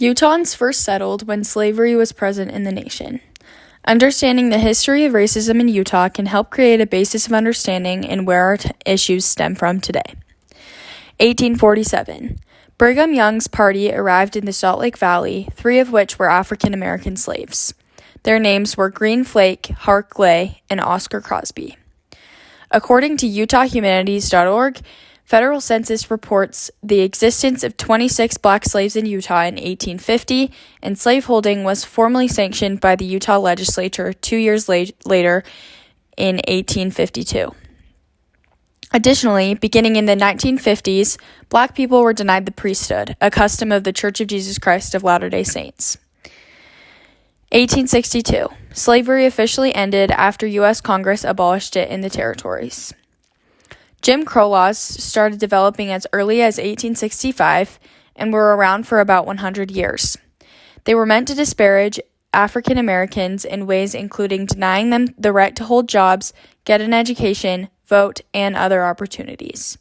Utahns first settled when slavery was present in the nation. Understanding the history of racism in Utah can help create a basis of understanding in where our issues stem from today. 1847. Brigham Young's party arrived in the Salt Lake Valley, 3 of which were African American slaves. Their names were Green Flake, Hark Lay, and Oscar Crosby. According to UtahHumanities.org, federal census reports the existence of 26 black slaves in Utah in 1850, and slaveholding was formally sanctioned by the Utah legislature 2 years later in 1852. Additionally, beginning in the 1950s, black people were denied the priesthood, a custom of the Church of Jesus Christ of Latter-day Saints. 1862. Slavery officially ended after U.S. Congress abolished it in the territories. Jim Crow laws started developing as early as 1865 and were around for about 100 years. They were meant to disparage African Americans in ways including denying them the right to hold jobs, get an education, vote, and other opportunities.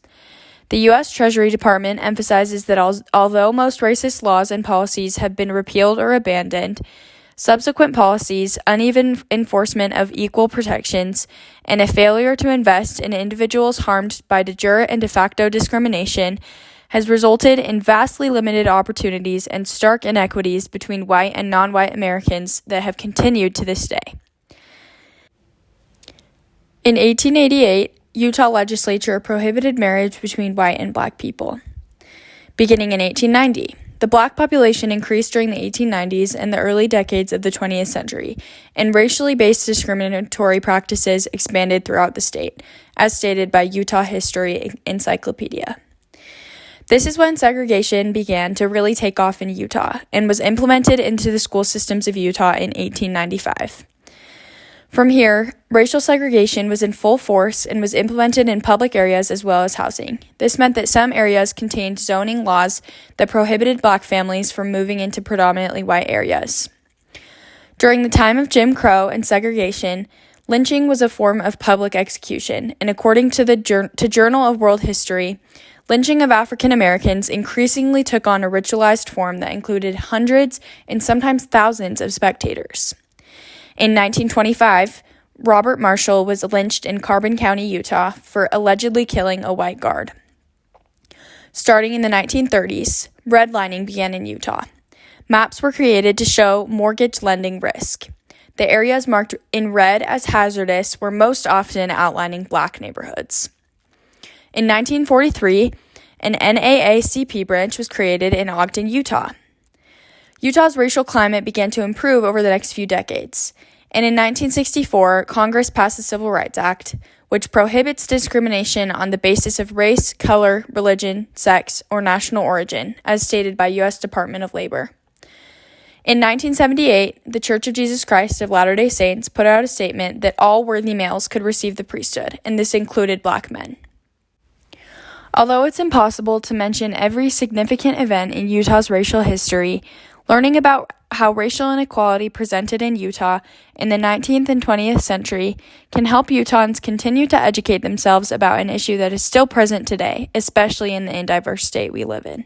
The U.S. Treasury Department emphasizes that although most racist laws and policies have been repealed or abandoned, subsequent policies, uneven enforcement of equal protections, and a failure to invest in individuals harmed by de jure and de facto discrimination has resulted in vastly limited opportunities and stark inequities between white and non-white Americans that have continued to this day. In 1888, Utah legislature prohibited marriage between white and black people. Beginning in 1890, the black population increased during the 1890s and the early decades of the 20th century, and racially based discriminatory practices expanded throughout the state, as stated by Utah History Encyclopedia. This is when segregation began to really take off in Utah and was implemented into the school systems of Utah in 1895. From here, racial segregation was in full force and was implemented in public areas as well as housing. This meant that some areas contained zoning laws that prohibited black families from moving into predominantly white areas. During the time of Jim Crow and segregation, lynching was a form of public execution, and according to the Journal of World History, lynching of African Americans increasingly took on a ritualized form that included hundreds and sometimes thousands of spectators. In 1925, Robert Marshall was lynched in Carbon County, Utah, for allegedly killing a white guard. Starting in the 1930s, redlining began in Utah. Maps were created to show mortgage lending risk. The areas marked in red as hazardous were most often outlining black neighborhoods. In 1943, an NAACP branch was created in Ogden, Utah. Utah's racial climate began to improve over the next few decades, and in 1964, Congress passed the Civil Rights Act, which prohibits discrimination on the basis of race, color, religion, sex, or national origin, as stated by U.S. Department of Labor. In 1978, the Church of Jesus Christ of Latter-day Saints put out a statement that all worthy males could receive the priesthood, and this included black men. Although it's impossible to mention every significant event in Utah's racial history, learning about how racial inequality presented in Utah in the 19th and 20th century can help Utahns continue to educate themselves about an issue that is still present today, especially in the diverse state we live in.